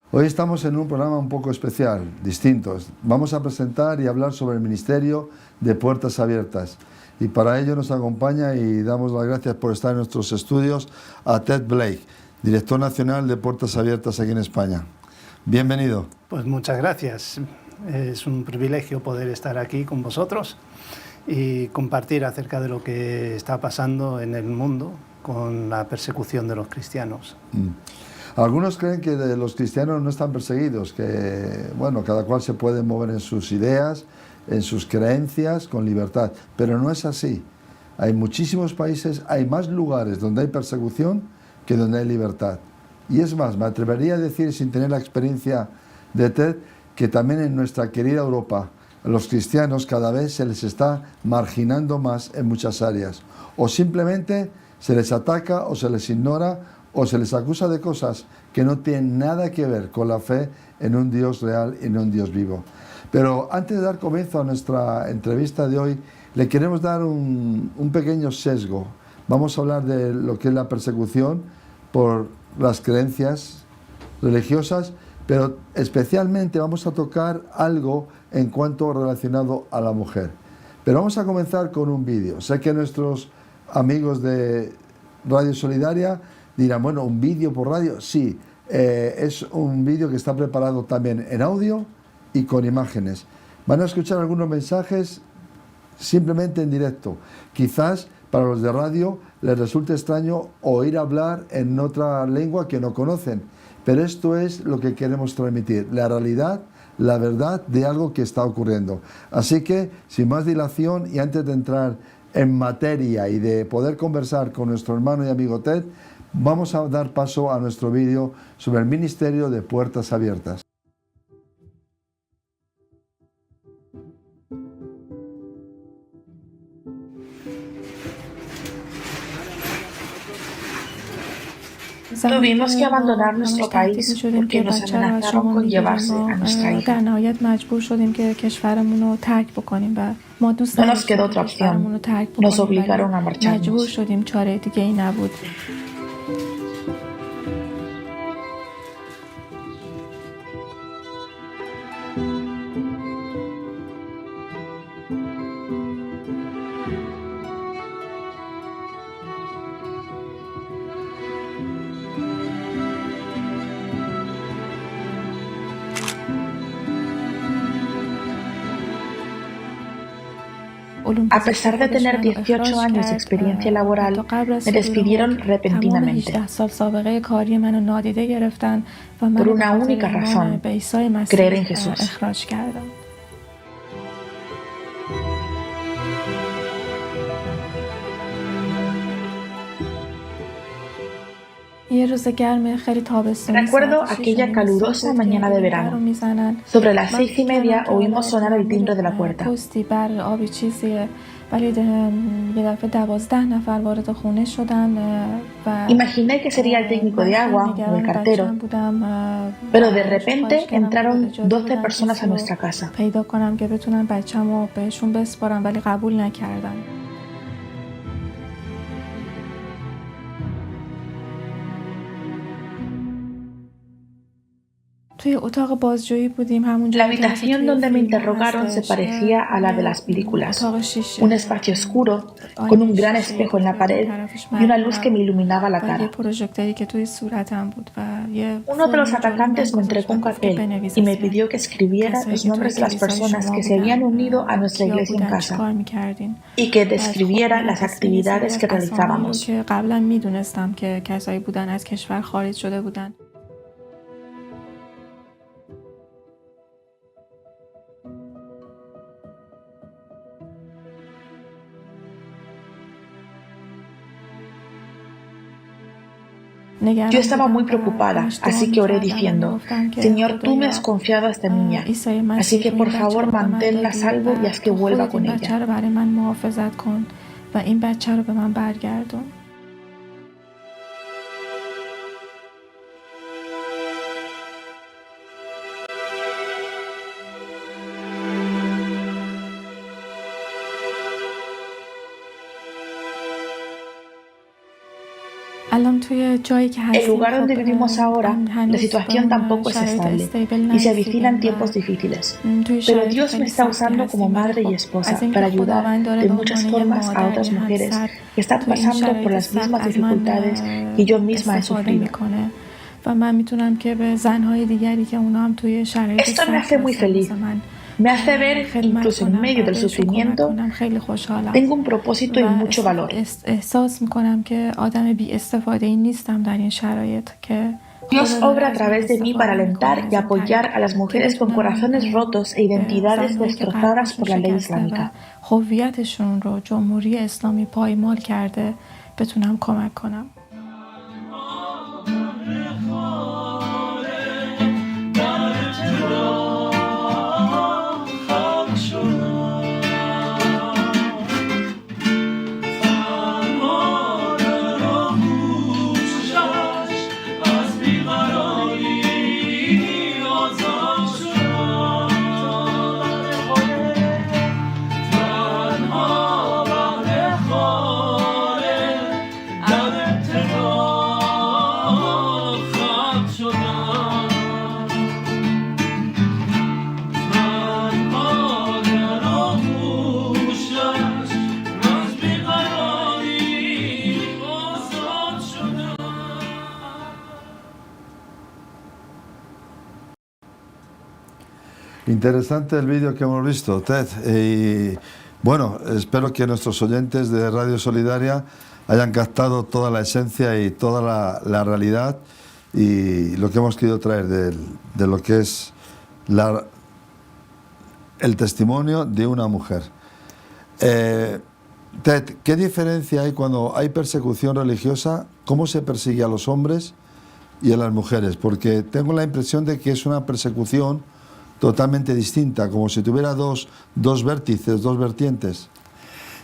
Hoy estamos en un programa un poco especial, distinto. Vamos a presentar y hablar sobre el Ministerio de Puertas Abiertas. Y para ello nos acompaña y damos las gracias por estar en nuestros estudios a Ted Blake, director nacional de Puertas Abiertas aquí en España. Bienvenido. Pues muchas gracias. Es un privilegio poder estar aquí con vosotros y compartir acerca de lo que está pasando en el mundo con la persecución de los cristianos. Algunos creen que los cristianos no están perseguidos, que bueno, cada cual se puede mover en sus ideas, en sus creencias, con libertad, pero no es así. Hay muchísimos países, hay más lugares donde hay persecución que donde hay libertad. Y es más, me atrevería a decir, sin tener la experiencia de Ted, que también en nuestra querida Europa, a los cristianos cada vez se les está marginando más en muchas áreas. O simplemente se les ataca o se les ignora o se les acusa de cosas que no tienen nada que ver con la fe en un Dios real y en un Dios vivo. Pero antes de dar comienzo a nuestra entrevista de hoy, le queremos dar un pequeño sesgo. Vamos a hablar de lo que es la persecución por las creencias religiosas, pero especialmente vamos a tocar algo en cuanto relacionado a la mujer. Pero vamos a comenzar con un vídeo. Sé que nuestros amigos de Radio Solidaria dirán, bueno, ¿un vídeo por radio? Sí, es un vídeo que está preparado también en audio y con imágenes. Van a escuchar algunos mensajes simplemente en directo. Quizás para los de radio les resulte extraño oír hablar en otra lengua que no conocen, pero esto es lo que queremos transmitir, la realidad, la verdad de algo que está ocurriendo. Así que, sin más dilación y antes de entrar en materia y de poder conversar con nuestro hermano y amigo Ted, vamos a dar paso a nuestro vídeo sobre el Ministerio de Puertas Abiertas. Tuvimos que abandonar nuestro país porque nos amenazaron con llevarse a nuestra hija. No nos quedó otra opción. Nos obligaron a marcharnos. A pesar de tener 18 años de experiencia laboral, me despidieron repentinamente. Por una única razón: creer en Jesús. Recuerdo aquella calurosa mañana de verano. Sobre las 6:30 oímos sonar el timbre de la puerta. Imaginé que sería el técnico de agua o el cartero, pero de repente entraron 12 personas a nuestra casa. La habitación donde me interrogaron se parecía a la de las películas. Un espacio oscuro, con un gran espejo en la pared y una luz que me iluminaba la cara. Uno de los atacantes me entregó un papel y me pidió que escribiera los nombres de las personas que se habían unido a nuestra iglesia en casa y que describiera las actividades que realizábamos. Yo estaba muy preocupada, así que oré diciendo: Señor, tú me has confiado a esta niña, así que por favor manténla a salvo y haz que vuelva con ella. El lugar donde vivimos ahora, la situación tampoco es estable y se avecinan tiempos difíciles. Pero Dios me está usando como madre y esposa para ayudar de muchas formas a otras mujeres que están pasando por las mismas dificultades que yo misma he sufrido. Esto me hace muy feliz. Me hace ver, incluso en medio del sufrimiento, tengo un propósito y mucho valor. Dios obra a través de mí para alentar y apoyar a las mujeres con corazones rotos e identidades destrozadas por la ley islámica. Interesante el vídeo que hemos visto, Ted. Y bueno, espero que nuestros oyentes de Radio Solidaria hayan captado toda la esencia y toda la realidad y lo que hemos querido traer de lo que es el testimonio de una mujer. Ted, ¿qué diferencia hay cuando hay persecución religiosa? ¿Cómo se persigue a los hombres y a las mujeres? Porque tengo la impresión de que es una persecución totalmente distinta, como si tuviera dos vértices, dos vertientes.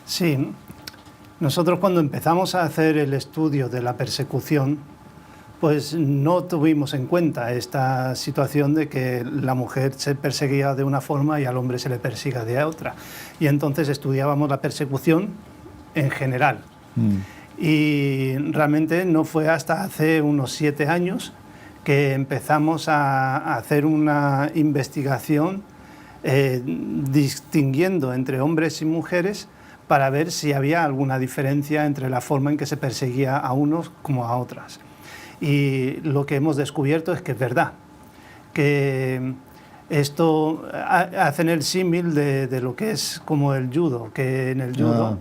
Sí, nosotros cuando empezamos a hacer el estudio de la persecución, pues no tuvimos en cuenta esta situación de que la mujer se perseguía de una forma y al hombre se le persiga de otra. Y entonces estudiábamos la persecución en general. Y realmente no fue hasta hace unos 7 años que empezamos a hacer una investigación distinguiendo entre hombres y mujeres para ver si había alguna diferencia entre la forma en que se perseguía a unos como a otras. Y lo que hemos descubierto es que es verdad, que esto hacen el símil de lo que es como el judo, que en el judo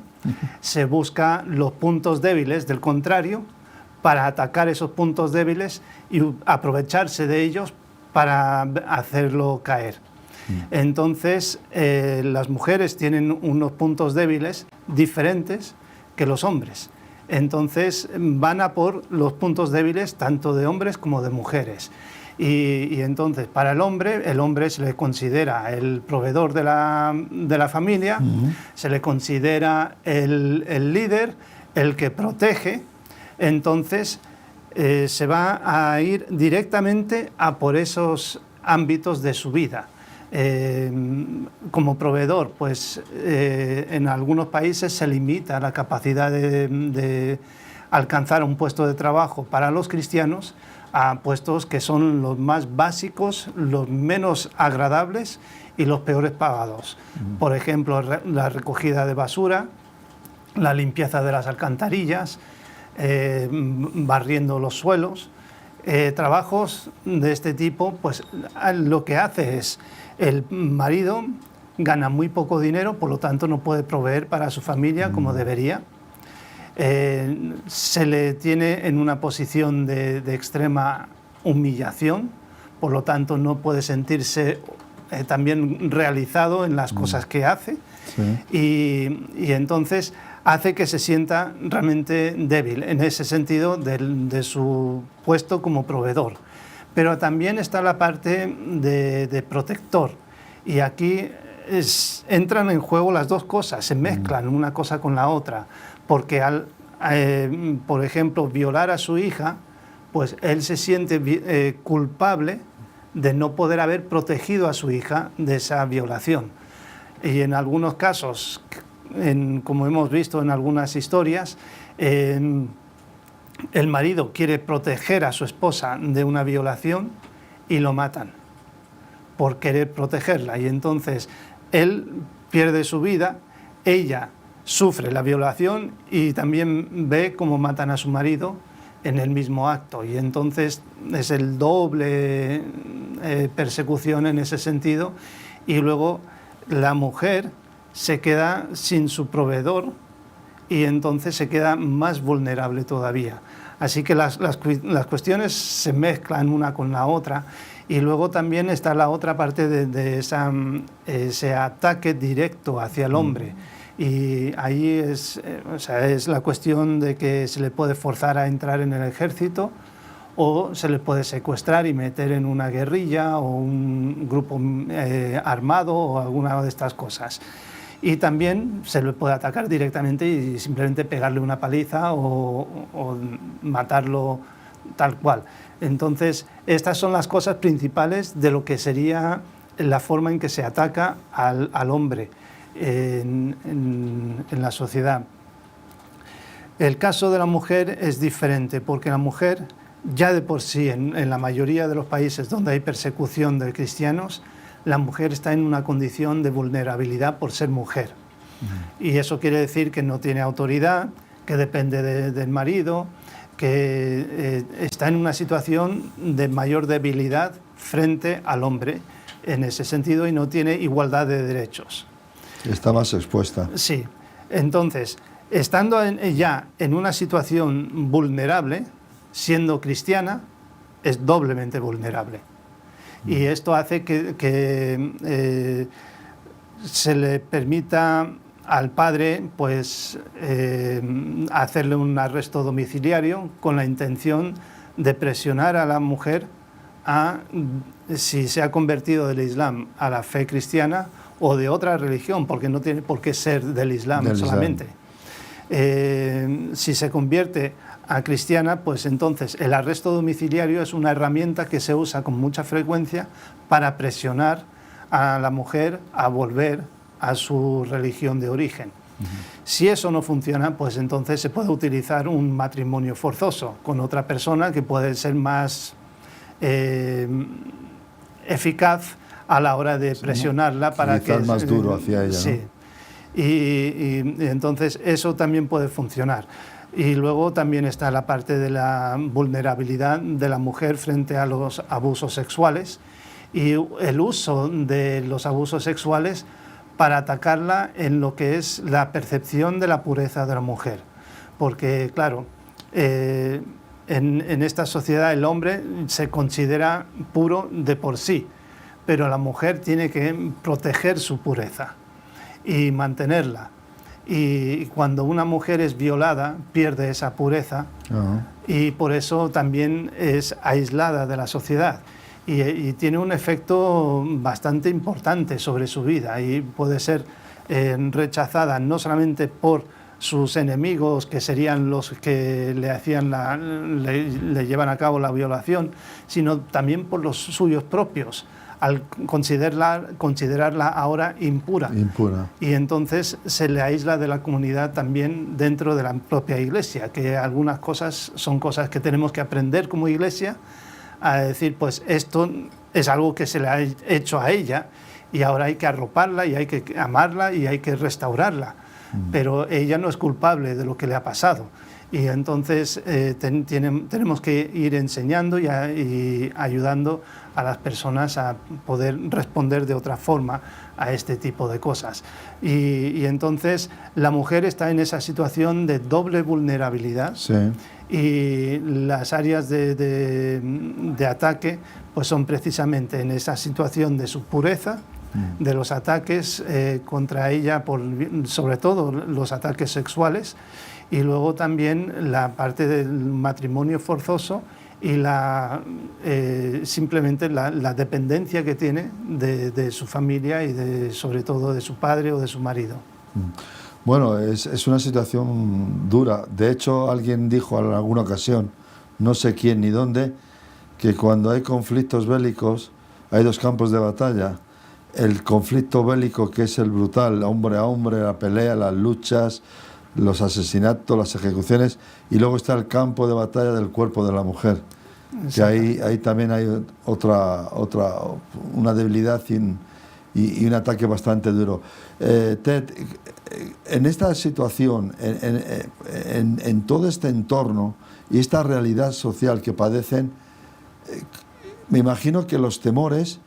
se busca los puntos débiles del contrario para atacar esos puntos débiles y aprovecharse de ellos para hacerlo caer. Entonces, las mujeres tienen unos puntos débiles diferentes que los hombres. Entonces, van a por los puntos débiles tanto de hombres como de mujeres. Y entonces, para el hombre se le considera el proveedor de la familia, se le considera el líder, el que protege. Entonces, se va a ir directamente a por esos ámbitos de su vida. Como proveedor, pues en algunos países se limita la capacidad de alcanzar un puesto de trabajo para los cristianos a puestos que son los más básicos, los menos agradables y los peores pagados. Por ejemplo, la recogida de basura, la limpieza de las alcantarillas, barriendo los suelos, trabajos de este tipo, pues lo que hace es el marido gana muy poco dinero, por lo tanto no puede proveer para su familia como debería. Se le tiene en una posición de extrema humillación, por lo tanto no puede sentirse también realizado en las cosas que hace. Sí. Y entonces hace que se sienta realmente débil en ese sentido de su puesto como proveedor. Pero también está la parte de protector, y aquí entran en juego las dos cosas, se mezclan una cosa con la otra, porque al, por ejemplo, violar a su hija, pues él se siente culpable de no poder haber protegido a su hija de esa violación. Y en algunos casos, como hemos visto en algunas historias, el marido quiere proteger a su esposa de una violación y lo matan por querer protegerla, y entonces él pierde su vida, ella sufre la violación y también ve cómo matan a su marido en el mismo acto, y entonces es el doble persecución en ese sentido, y luego la mujer se queda sin su proveedor y entonces se queda más vulnerable todavía. Así que las cuestiones se mezclan una con la otra, y luego también está la otra parte de ese ataque directo hacia el hombre. Y ahí es la cuestión de que se le puede forzar a entrar en el ejército, o se le puede secuestrar y meter en una guerrilla o un grupo armado o alguna de estas cosas. Y también se le puede atacar directamente y simplemente pegarle una paliza o matarlo tal cual. Entonces, estas son las cosas principales de lo que sería la forma en que se ataca al hombre en la sociedad. El caso de la mujer es diferente, porque la mujer, ya de por sí, en la mayoría de los países donde hay persecución de cristianos, la mujer está en una condición de vulnerabilidad por ser mujer. Y eso quiere decir que no tiene autoridad, que depende del marido, que está en una situación de mayor debilidad frente al hombre en ese sentido, y no tiene igualdad de derechos. Está más expuesta. Sí. Entonces, estando ya en una situación vulnerable, siendo cristiana, es doblemente vulnerable. Y esto hace que se le permita al padre, pues, hacerle un arresto domiciliario con la intención de presionar a la mujer a, si se ha convertido del Islam a la fe cristiana o de otra religión, porque no tiene por qué ser del Islam solamente. Si se convierte a cristiana, pues entonces el arresto domiciliario es una herramienta que se usa con mucha frecuencia para presionar a la mujer a volver a su religión de origen. Si eso no funciona, pues entonces se puede utilizar un matrimonio forzoso con otra persona que puede ser más eficaz a la hora de presionarla para que... más duro hacia ella, sí. ¿no? Y entonces eso también puede funcionar. Y luego también está la parte de la vulnerabilidad de la mujer frente a los abusos sexuales, y el uso de los abusos sexuales para atacarla en lo que es la percepción de la pureza de la mujer. Porque, claro, en esta sociedad el hombre se considera puro de por sí, pero la mujer tiene que proteger su pureza y mantenerla. Y cuando una mujer es violada, pierde esa pureza, y por eso también es aislada de la sociedad. Y tiene un efecto bastante importante sobre su vida, y puede ser rechazada no solamente por sus enemigos, que serían los que le llevan a cabo la violación, sino también por los suyos propios, al considerarla ahora impura. Y entonces se le aísla de la comunidad también dentro de la propia Iglesia, que algunas cosas son cosas que tenemos que aprender como Iglesia, a decir, pues esto es algo que se le ha hecho a ella y ahora hay que arroparla y hay que amarla y hay que restaurarla. Pero ella no es culpable de lo que le ha pasado. Y entonces tenemos que ir enseñando y ayudando a las personas a poder responder de otra forma a este tipo de cosas. Y entonces la mujer está en esa situación de doble vulnerabilidad. Sí. Y las áreas de ataque pues son precisamente en esa situación de su pureza, de los ataques contra ella, sobre todo los ataques sexuales, y luego también la parte del matrimonio forzoso y simplemente la dependencia que tiene de su familia y sobre todo de su padre o de su marido. Bueno, es una situación dura. De hecho, alguien dijo en alguna ocasión, no sé quién ni dónde, que cuando hay conflictos bélicos hay dos campos de batalla. El conflicto bélico, que es el brutal, hombre a hombre, la pelea, las luchas, los asesinatos, las ejecuciones, y luego está el campo de batalla del cuerpo de la mujer, que ahí también hay una debilidad y un ataque bastante duro. Ted, en esta situación, en todo este entorno y esta realidad social que padecen, me imagino que los temores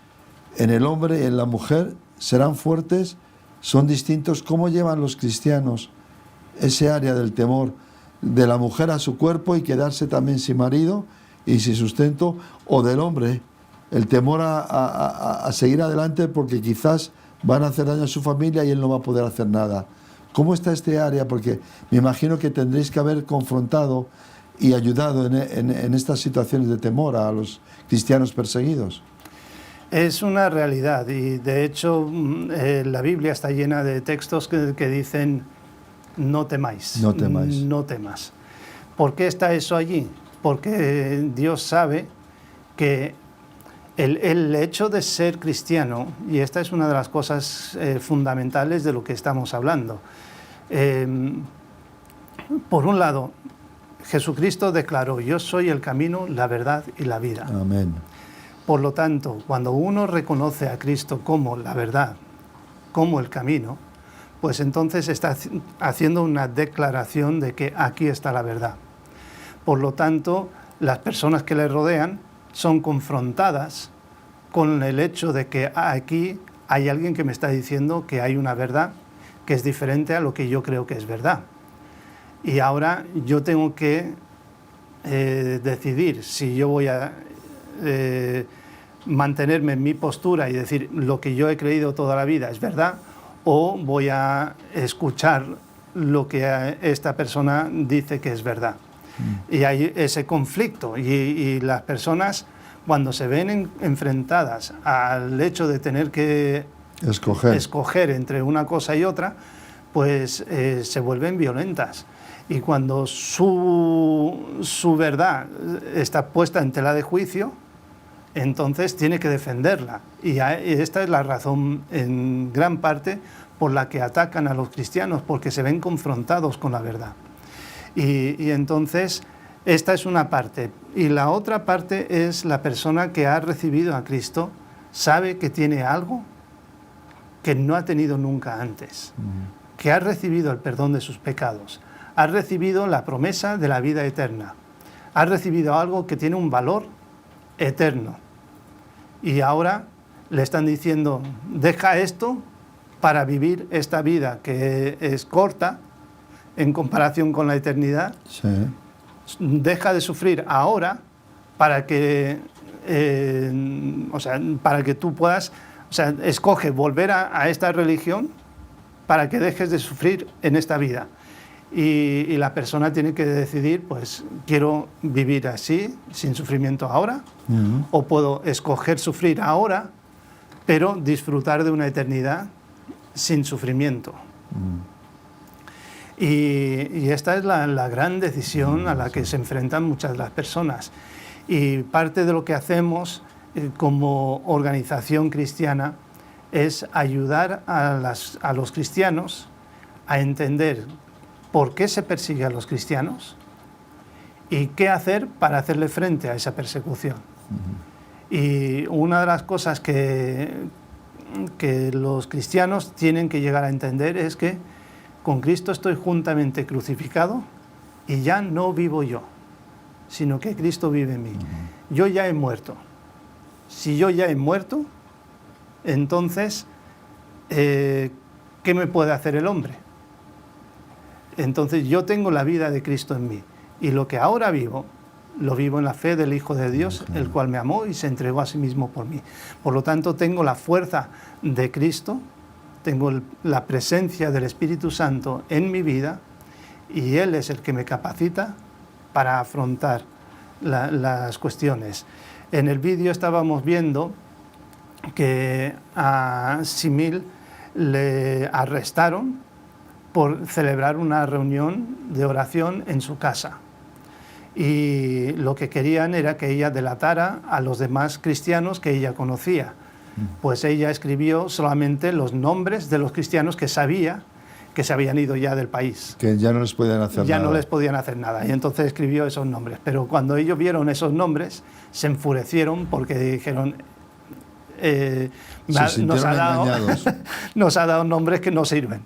en el hombre y en la mujer serán fuertes, son distintos. ¿Cómo llevan los cristianos ese área del temor de la mujer a su cuerpo y quedarse también sin marido y sin sustento, o del hombre, el temor a seguir adelante porque quizás van a hacer daño a su familia y él no va a poder hacer nada? ¿Cómo está este área? Porque me imagino que tendréis que haber confrontado y ayudado en estas situaciones de temor a los cristianos perseguidos. Es una realidad, y de hecho la Biblia está llena de textos que dicen no temáis, no temáis, no temas. ¿Por qué está eso allí? Porque Dios sabe que el hecho de ser cristiano, y esta es una de las cosas fundamentales de lo que estamos hablando, por un lado, Jesucristo declaró: yo soy el camino, la verdad y la vida. Amén. Por lo tanto, cuando uno reconoce a Cristo como la verdad, como el camino, pues entonces está haciendo una declaración de que aquí está la verdad. Por lo tanto, las personas que le rodean son confrontadas con el hecho de que aquí hay alguien que me está diciendo que hay una verdad que es diferente a lo que yo creo que es verdad. Y ahora yo tengo que decidir si yo voy a mantenerme en mi postura y decir lo que yo he creído toda la vida es verdad, o voy a escuchar lo que esta persona dice que es verdad. Y hay ese conflicto, y las personas, cuando se ven enfrentadas al hecho de tener que escoger entre una cosa y otra, pues se vuelven violentas. Y cuando su verdad está puesta en tela de juicio, entonces tiene que defenderla. Y esta es la razón, en gran parte, por la que atacan a los cristianos, porque se ven confrontados con la verdad. Y entonces, esta es una parte. Y la otra parte es la persona que ha recibido a Cristo, sabe que tiene algo que no ha tenido nunca antes, que ha recibido el perdón de sus pecados, ha recibido la promesa de la vida eterna, ha recibido algo que tiene un valor eterno. Y ahora le están diciendo: deja esto para vivir esta vida que es corta en comparación con la eternidad. Sí. Deja de sufrir ahora para que, para que tú puedas, escoge volver a esta religión para que dejes de sufrir en esta vida. Y la persona tiene que decidir, pues, quiero vivir así, sin sufrimiento ahora, o puedo escoger sufrir ahora, pero disfrutar de una eternidad sin sufrimiento. Y esta es la gran decisión a la que se enfrentan muchas de las personas. Y parte de lo que hacemos como organización cristiana es ayudar a los cristianos a entender por qué se persigue a los cristianos y qué hacer para hacerle frente a esa persecución. Y una de las cosas que los cristianos tienen que llegar a entender es que con Cristo estoy juntamente crucificado y ya no vivo yo, sino que Cristo vive en mí. Yo ya he muerto. Si yo ya he muerto, entonces, ¿qué me puede hacer el hombre? Entonces yo tengo la vida de Cristo en mí, y lo que ahora vivo, lo vivo en la fe del Hijo de Dios, el cual me amó y se entregó a sí mismo por mí. Por lo tanto, tengo la fuerza de Cristo, tengo la presencia del Espíritu Santo en mi vida, y Él es el que me capacita para afrontar las cuestiones. En el vídeo estábamos viendo que a Simil le arrestaron por celebrar una reunión de oración en su casa. Y lo que querían era que ella delatara a los demás cristianos que ella conocía. Pues ella escribió solamente los nombres de los cristianos que sabía que se habían ido ya del país. Que ya no les podían hacer nada. Ya no les podían hacer nada. Y entonces escribió esos nombres. Pero cuando ellos vieron esos nombres, se enfurecieron porque dijeron, nos ha dado nombres que no sirven.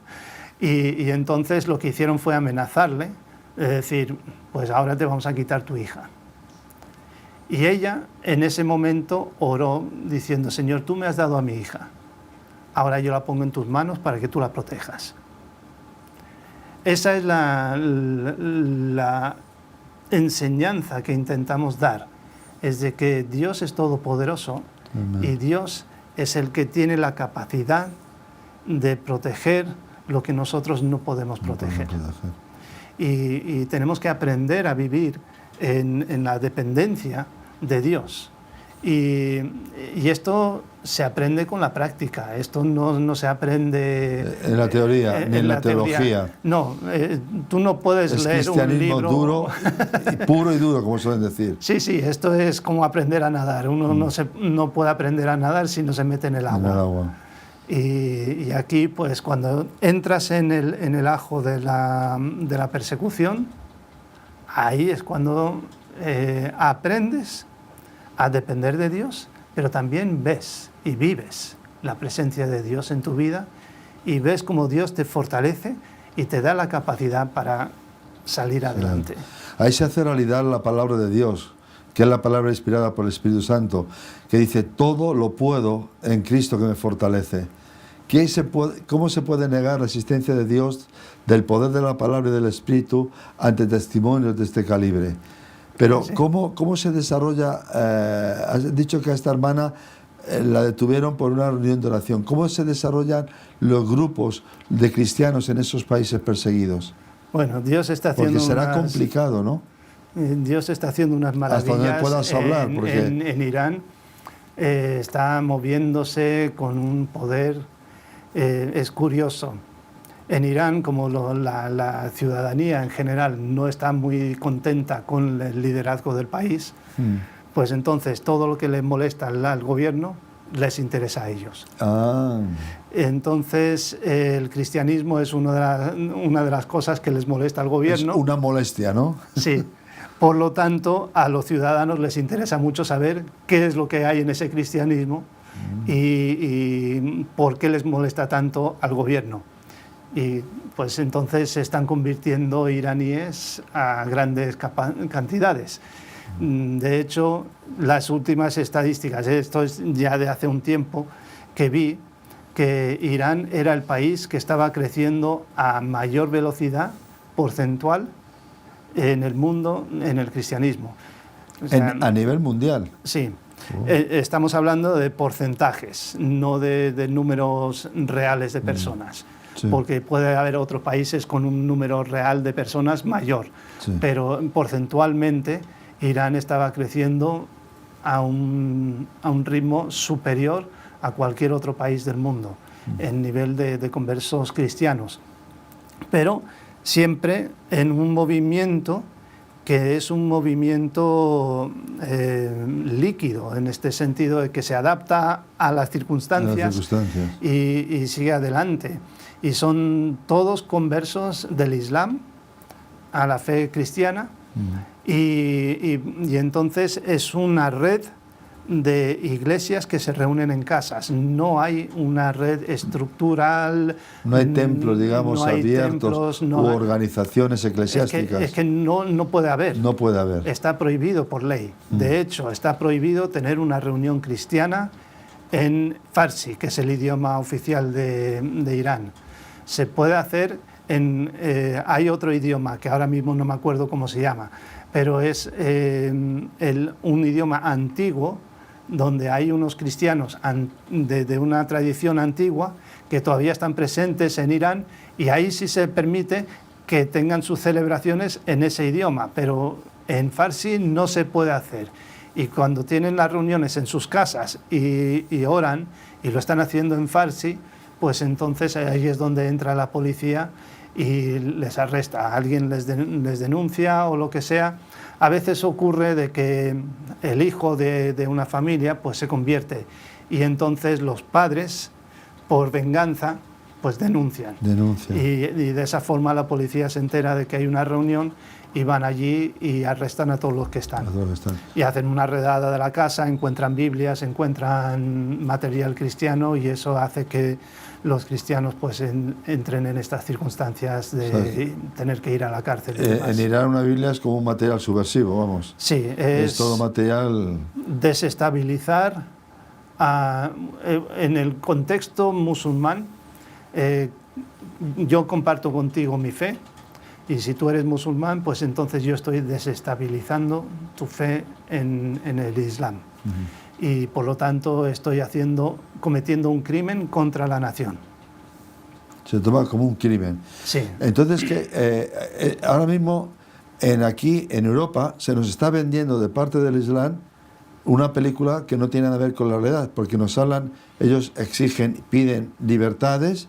Y entonces lo que hicieron fue amenazarle, decir, pues ahora te vamos a quitar tu hija. Y ella en ese momento oró diciendo, Señor, tú me has dado a mi hija. Ahora yo la pongo en tus manos para que tú la protejas. Esa es la enseñanza que intentamos dar, es de que Dios es todopoderoso. Amén. Y Dios es el que tiene la capacidad de proteger lo que nosotros no podemos proteger. Y tenemos que aprender a vivir en la dependencia de Dios. Y esto se aprende con la práctica, esto no se aprende en la teoría, ni en la teología. No, tú no puedes leer un libro... duro, puro y duro, como suelen decir. Sí, esto es como aprender a nadar. Uno no puede aprender a nadar si no se mete en el agua. En el agua. Y aquí, pues, cuando entras en el ajo de la persecución, ahí es cuando aprendes a depender de Dios, pero también ves y vives la presencia de Dios en tu vida y ves cómo Dios te fortalece y te da la capacidad para salir adelante. Ahí se hace realidad la palabra de Dios, que es la palabra inspirada por el Espíritu Santo, que dice, todo lo puedo en Cristo que me fortalece. ¿Cómo se puede negar la existencia de Dios, del poder de la palabra y del Espíritu ante testimonios de este calibre? Pero sí. ¿Cómo se desarrolla? Has dicho que a esta hermana la detuvieron por una reunión de oración. ¿Cómo se desarrollan los grupos de cristianos en esos países perseguidos? Bueno, Dios está haciendo Porque será complicado, ¿no? Dios está haciendo unas maravillas. Hasta donde puedas hablar, porque... en Irán está moviéndose con un poder, es curioso. En Irán, como la ciudadanía en general no está muy contenta con el liderazgo del país, pues entonces todo lo que les molesta al gobierno les interesa a ellos. Entonces el cristianismo es una de las cosas que les molesta al gobierno. Es una molestia, ¿no? Sí. Por lo tanto, a los ciudadanos les interesa mucho saber qué es lo que hay en ese cristianismo y por qué les molesta tanto al gobierno. Y pues entonces se están convirtiendo iraníes a grandes cantidades. De hecho, las últimas estadísticas, esto es ya de hace un tiempo, que vi que Irán era el país que estaba creciendo a mayor velocidad porcentual en el mundo, en el cristianismo. O sea, a nivel mundial. Sí. Estamos hablando de porcentajes, no de números reales de personas. Sí. Porque puede haber otros países con un número real de personas mayor, sí. Pero porcentualmente Irán estaba creciendo a un ritmo superior a cualquier otro país del mundo en nivel de conversos cristianos. Pero siempre en un movimiento que es un movimiento líquido, en este sentido de que se adapta a las circunstancias, y sigue adelante. Y son todos conversos del Islam a la fe cristiana, y entonces es una red de iglesias que se reúnen en casas. No hay una red estructural. No hay templos, digamos, no hay abiertos, templos, u organizaciones eclesiásticas. Es que no puede haber. No puede haber. Está prohibido por ley. De hecho, está prohibido tener una reunión cristiana en Farsi, que es el idioma oficial de Irán. Se puede hacer hay otro idioma que ahora mismo no me acuerdo cómo se llama, pero es un idioma antiguo donde hay unos cristianos de una tradición antigua que todavía están presentes en Irán, y ahí sí se permite que tengan sus celebraciones en ese idioma, pero en Farsi no se puede hacer. Y cuando tienen las reuniones en sus casas y oran, y lo están haciendo en Farsi, pues entonces ahí es donde entra la policía y les arresta. Alguien les denuncia o lo que sea. A veces ocurre de que el hijo de una familia pues se convierte, y entonces los padres, por venganza, pues denuncian. Denuncian. Y de esa forma la policía se entera de que hay una reunión y van allí y arrestan a todos los que están. Y hacen una redada de la casa, encuentran Biblias, encuentran material cristiano, y eso hace que los cristianos pues entren en estas circunstancias de tener que ir a la cárcel. En Irán una Biblia es como un material subversivo, vamos. Sí, es todo material... Desestabilizar en el contexto musulmán. Yo comparto contigo mi fe, y si tú eres musulmán, pues entonces yo estoy desestabilizando tu fe en el Islam. Y por lo tanto estoy cometiendo un crimen contra la nación. Se toma como un crimen. Sí. Entonces, ahora mismo aquí en Europa se nos está vendiendo de parte del Islam una película que no tiene nada que ver con la realidad, porque nos hablan, ellos exigen, piden libertades,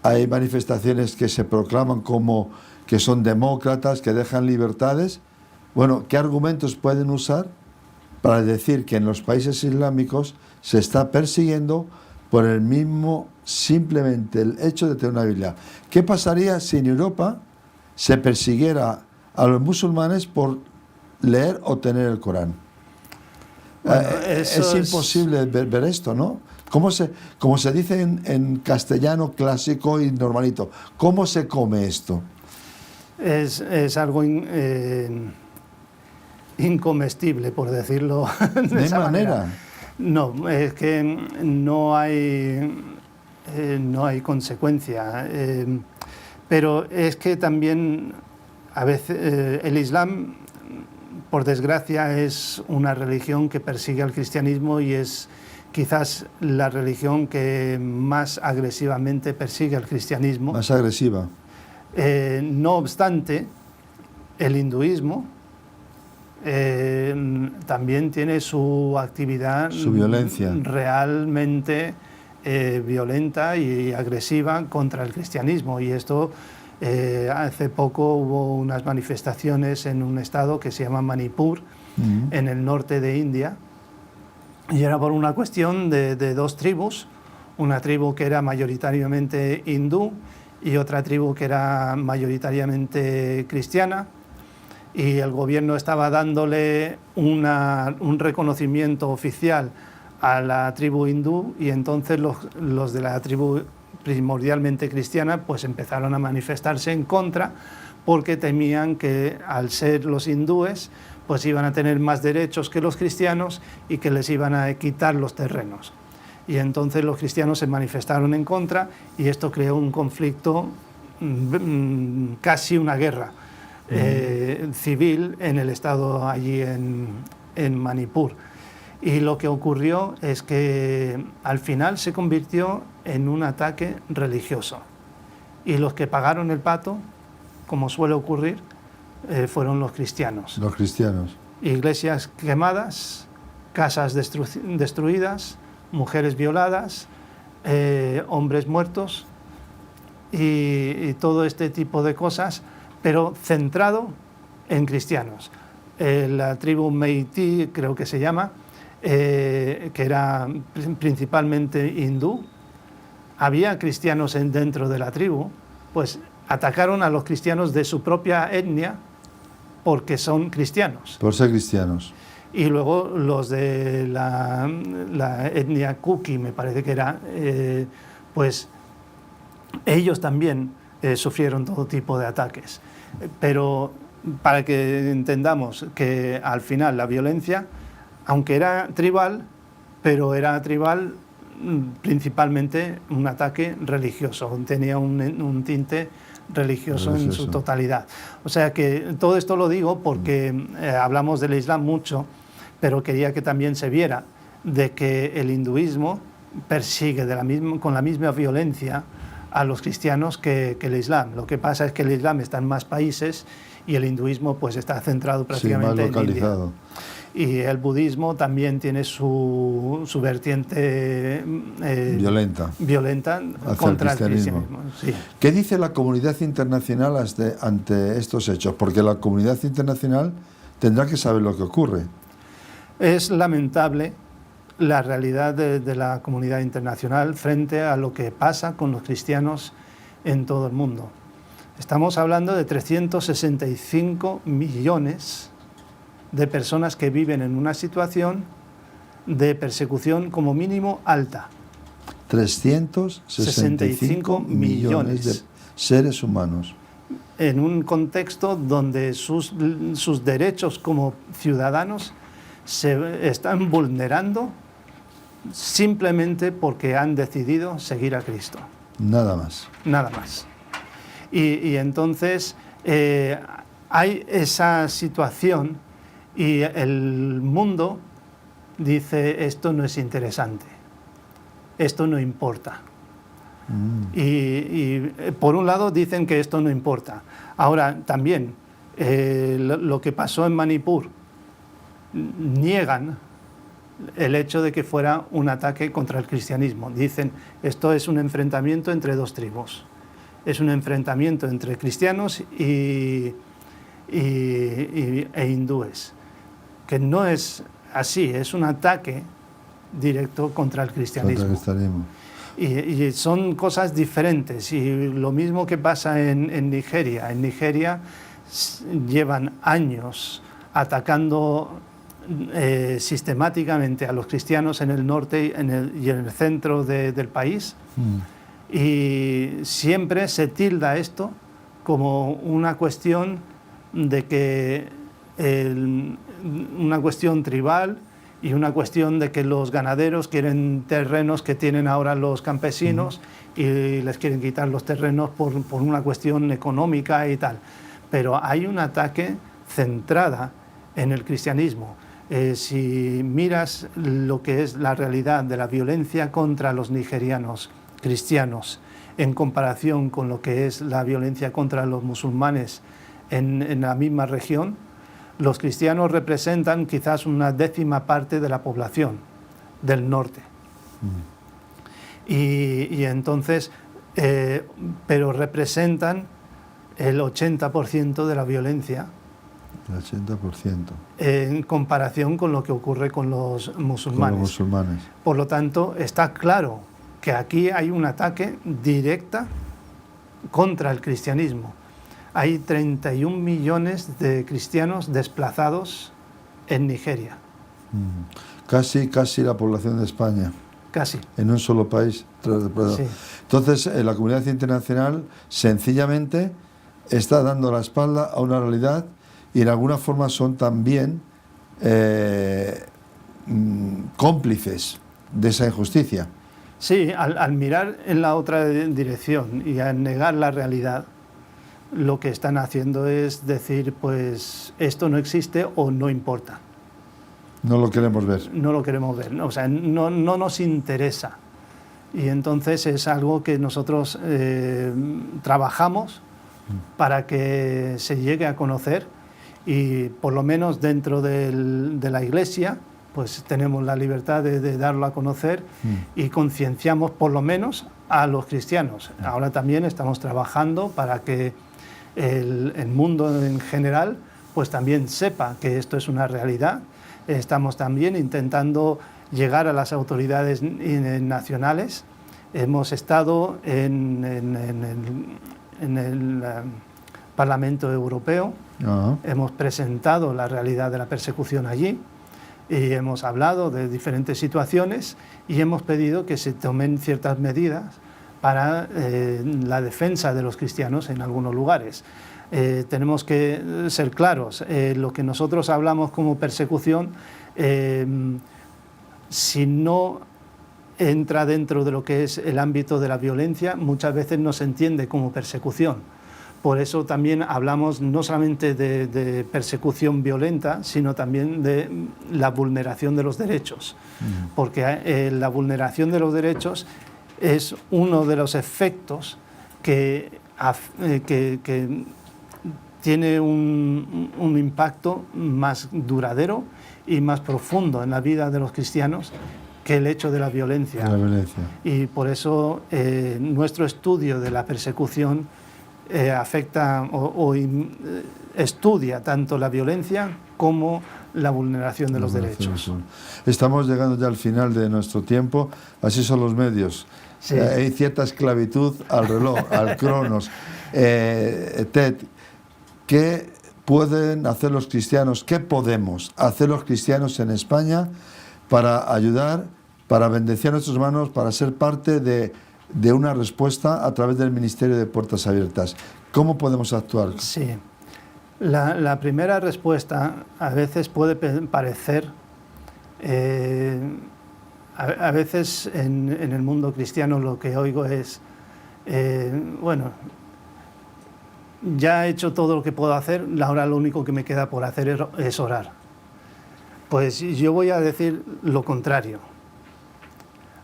hay manifestaciones que se proclaman como que son demócratas, que dejan libertades. Bueno, ¿qué argumentos pueden usar para decir que en los países islámicos se está persiguiendo por el mismo, simplemente el hecho de tener una Biblia? ¿Qué pasaría si en Europa se persiguiera a los musulmanes por leer o tener el Corán? Bueno, es imposible ver esto, ¿no? Como se dice en castellano clásico y normalito, ¿cómo se come esto? Es algo incomestible, por decirlo de esa manera. No, es que no hay consecuencia. Pero es que también a veces el Islam, por desgracia, es una religión que persigue al cristianismo, y es quizás la religión que más agresivamente persigue al cristianismo. Más agresiva. No obstante, el hinduismo también tiene su actividad, su violencia, realmente violenta y agresiva contra el cristianismo. Y esto, hace poco hubo unas manifestaciones en un estado que se llama Manipur, en el norte de India, y era por una cuestión de dos tribus, una tribu que era mayoritariamente hindú y otra tribu que era mayoritariamente cristiana, y el gobierno estaba dándole un reconocimiento oficial a la tribu hindú, y entonces los de la tribu primordialmente cristiana pues empezaron a manifestarse en contra, porque temían que al ser los hindúes pues iban a tener más derechos que los cristianos y que les iban a quitar los terrenos. Y entonces los cristianos se manifestaron en contra, y esto creó un conflicto, casi una guerra civil en el estado allí en Manipur. Y lo que ocurrió es que al final se convirtió en un ataque religioso, y los que pagaron el pato, como suele ocurrir, fueron los cristianos. Los cristianos. Iglesias quemadas, casas destruidas, mujeres violadas, hombres muertos y todo este tipo de cosas, pero centrado en cristianos. La tribu Meití, creo que se llama, que era principalmente hindú, había cristianos dentro de la tribu, pues atacaron a los cristianos de su propia etnia porque son cristianos. Por ser cristianos. Y luego los de la etnia Kuki, me parece que era, pues ellos también sufrieron todo tipo de ataques. Pero para que entendamos que al final la violencia, aunque era tribal, pero era tribal principalmente un ataque religioso, tenía un tinte religioso en su totalidad. O sea que todo esto lo digo porque hablamos del Islam mucho, pero quería que también se viera de que el hinduismo persigue con la misma violencia a los cristianos que el Islam. Lo que pasa es que el Islam está en más países y el hinduismo pues está centrado prácticamente más localizado. En India. Y el budismo también tiene su vertiente violenta contra el cristianismo. Sí. ¿Qué dice la comunidad internacional ante estos hechos? Porque la comunidad internacional tendrá que saber lo que ocurre. Es lamentable la realidad de la comunidad internacional frente a lo que pasa con los cristianos en todo el mundo. Estamos hablando de 365 millones de personas que viven en una situación de persecución como mínimo alta. 365 millones de seres humanos. En un contexto donde sus derechos como ciudadanos se están vulnerando simplemente porque han decidido seguir a Cristo. Nada más. Nada más. Y entonces hay esa situación y el mundo dice, esto no es interesante, esto no importa. Y por un lado dicen que esto no importa. Ahora también lo que pasó en Manipur, niegan el hecho de que fuera un ataque contra el cristianismo. Dicen, esto es un enfrentamiento entre dos tribus. Es un enfrentamiento entre cristianos e hindúes. Que no es así, es un ataque directo contra el cristianismo. Y son cosas diferentes. Y lo mismo que pasa en Nigeria. En Nigeria llevan años atacando sistemáticamente a los cristianos en el norte y en el centro del país. Y siempre se tilda esto como una cuestión de que una cuestión tribal y una cuestión de que los ganaderos quieren terrenos que tienen ahora los campesinos y les quieren quitar los terrenos por una cuestión económica y tal. Pero hay un ataque centrada en el cristianismo. Si miras lo que es la realidad de la violencia contra los nigerianos cristianos en comparación con lo que es la violencia contra los musulmanes en la misma región, los cristianos representan quizás una 10ª parte de la población del norte. Y entonces, pero representan el 80% de la violencia. El 80%. En comparación con lo que ocurre con los musulmanes. Con los musulmanes. Por lo tanto, está claro que aquí hay un ataque directo contra el cristianismo. Hay 31 millones de cristianos desplazados en Nigeria. Casi la población de España. Casi. En un solo país. Sí. Entonces, la comunidad internacional sencillamente está dando la espalda a una realidad y en alguna forma son también cómplices de esa injusticia. Sí, al mirar en la otra dirección y al negar la realidad, lo que están haciendo es decir, pues esto no existe o no importa. No lo queremos ver. No lo queremos ver, o sea, no nos interesa. Y entonces es algo que nosotros trabajamos para que se llegue a conocer y por lo menos dentro de la Iglesia pues tenemos la libertad de darlo a conocer y concienciamos por lo menos a los cristianos. Ahora también estamos trabajando para que el mundo en general pues también sepa que esto es una realidad. Estamos también intentando llegar a las autoridades nacionales. Hemos estado en el Parlamento Europeo, hemos presentado la realidad de la persecución allí y hemos hablado de diferentes situaciones y hemos pedido que se tomen ciertas medidas para la defensa de los cristianos en algunos lugares. Tenemos que ser claros, lo que nosotros hablamos como persecución, si no entra dentro de lo que es el ámbito de la violencia, muchas veces no se entiende como persecución. Por eso también hablamos no solamente de persecución violenta, sino también de la vulneración de los derechos, porque la vulneración de los derechos es uno de los efectos que tiene un impacto más duradero y más profundo en la vida de los cristianos que el hecho de la violencia. Y por eso nuestro estudio de la persecución afecta o estudia tanto la violencia como la vulneración de los derechos. Estamos llegando ya al final de nuestro tiempo, así son los medios. Sí. Hay cierta esclavitud al reloj, al cronos. Ted, ¿qué pueden hacer los cristianos? ¿Qué podemos hacer los cristianos en España para ayudar, para bendecir a nuestros hermanos, para ser parte de una respuesta a través del Ministerio de Puertas Abiertas? ¿Cómo podemos actuar? Sí. La primera respuesta a veces puede parecer, a veces en el mundo cristiano lo que oigo es, bueno, ya he hecho todo lo que puedo hacer, ahora lo único que me queda por hacer es orar. Pues yo voy a decir lo contrario.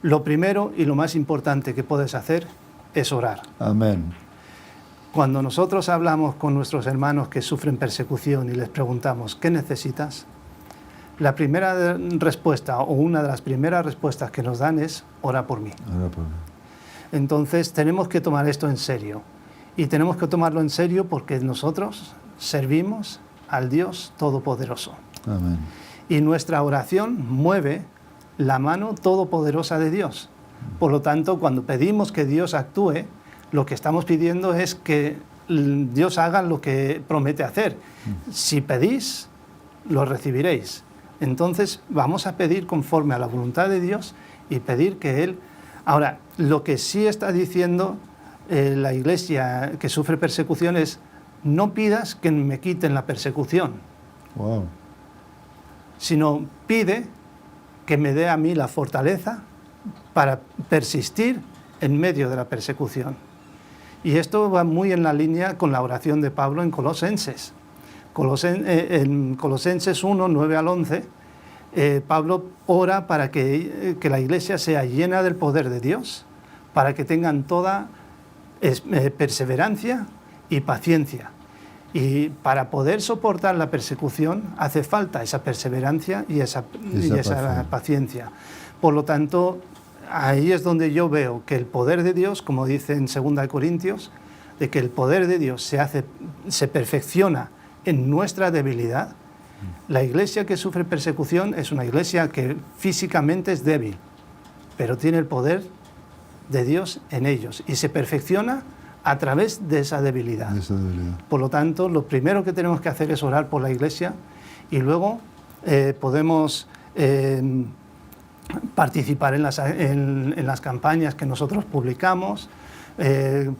Lo primero y lo más importante que puedes hacer es orar. Amén. Cuando nosotros hablamos con nuestros hermanos que sufren persecución y les preguntamos, ¿qué necesitas? La primera respuesta o una de las primeras respuestas que nos dan es, ora por mí. Ora por mí. Entonces tenemos que tomar esto en serio. Y tenemos que tomarlo en serio porque nosotros servimos al Dios Todopoderoso. Amén. Y nuestra oración mueve la mano todopoderosa de Dios. Por lo tanto, cuando pedimos que Dios actúe, lo que estamos pidiendo es que Dios haga lo que promete hacer. Si pedís, lo recibiréis. Entonces vamos a pedir conforme a la voluntad de Dios y pedir que Él... Ahora, lo que sí está diciendo la Iglesia que sufre persecución es, no pidas que me quiten la persecución. Wow. Sino pide que me dé a mí la fortaleza para persistir en medio de la persecución. Y esto va muy en la línea con la oración de Pablo en Colosenses. En Colosenses 1, 9 al 11, Pablo ora para que la Iglesia sea llena del poder de Dios, para que tengan toda perseverancia y paciencia. Y para poder soportar la persecución hace falta esa perseverancia y esa paciencia. Por lo tanto, ahí es donde yo veo que el poder de Dios, como dice en 2 Corintios, de que el poder de Dios se perfecciona en nuestra debilidad. La iglesia que sufre persecución es una iglesia que físicamente es débil, pero tiene el poder de Dios en ellos y se perfecciona a través de esa debilidad. Por lo tanto, lo primero que tenemos que hacer es orar por la iglesia y luego podemos participar en las campañas que nosotros publicamos,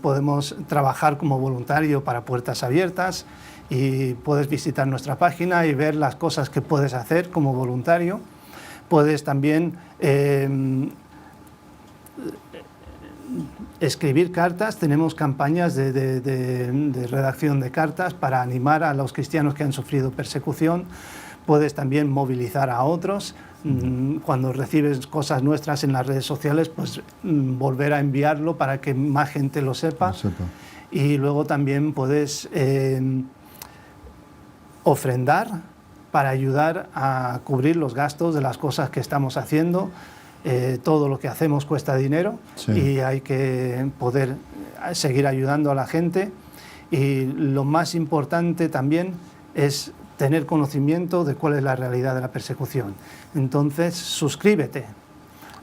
podemos trabajar como voluntario para Puertas Abiertas y puedes visitar nuestra página y ver las cosas que puedes hacer como voluntario. Puedes también escribir cartas, tenemos campañas de redacción de cartas para animar a los cristianos que han sufrido persecución. Puedes también movilizar a otros. Cuando recibes cosas nuestras en las redes sociales, pues volver a enviarlo para que más gente lo sepa. Y luego también puedes ofrendar para ayudar a cubrir los gastos de las cosas que estamos haciendo. Todo lo que hacemos cuesta dinero, sí, y hay que poder seguir ayudando a la gente. Y lo más importante también es tener conocimiento de cuál es la realidad de la persecución. Entonces, suscríbete.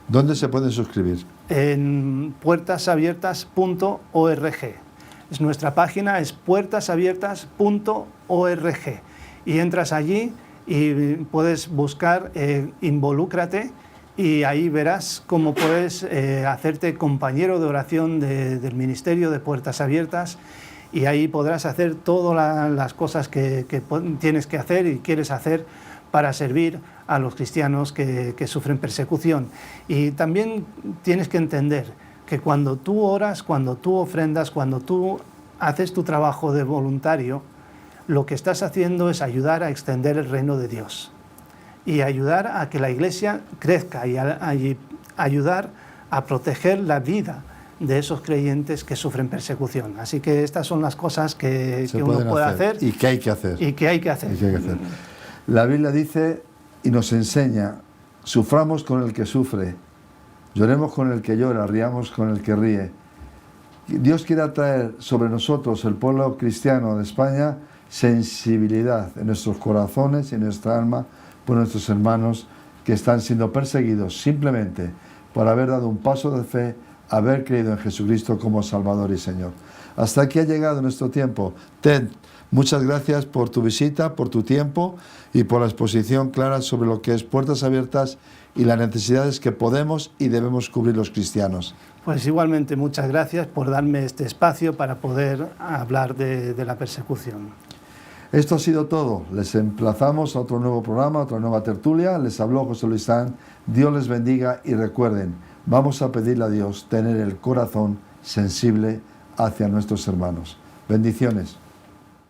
¿Dónde se pueden suscribir? En puertasabiertas.org. Nuestra página es puertasabiertas.org. Y entras allí y puedes buscar Involúcrate, y ahí verás cómo puedes hacerte compañero de oración del Ministerio de Puertas Abiertas, y ahí podrás hacer todas las cosas que tienes que hacer y quieres hacer para servir a los cristianos que sufren persecución. Y también tienes que entender que cuando tú oras, cuando tú ofrendas, cuando tú haces tu trabajo de voluntario, lo que estás haciendo es ayudar a extender el reino de Dios y ayudar a que la iglesia crezca y ayudar a proteger la vida de esos creyentes que sufren persecución. Así que estas son las cosas que uno puede hacer y que hay que hacer. Y que hay que hacer. La Biblia dice y nos enseña: suframos con el que sufre, lloremos con el que llora, riamos con el que ríe. Dios quiere traer sobre nosotros, el pueblo cristiano de España, sensibilidad en nuestros corazones y en nuestra alma por nuestros hermanos que están siendo perseguidos simplemente por haber dado un paso de fe, haber creído en Jesucristo como Salvador y Señor. Hasta aquí ha llegado nuestro tiempo. Ted, muchas gracias por tu visita, por tu tiempo y por la exposición clara sobre lo que es Puertas Abiertas y las necesidades que podemos y debemos cubrir los cristianos. Pues igualmente muchas gracias por darme este espacio para poder hablar de la persecución. Esto ha sido todo. Les emplazamos a otro nuevo programa, a otra nueva tertulia. Les habló José Luis Sanz. Dios les bendiga y recuerden, vamos a pedirle a Dios tener el corazón sensible hacia nuestros hermanos. Bendiciones.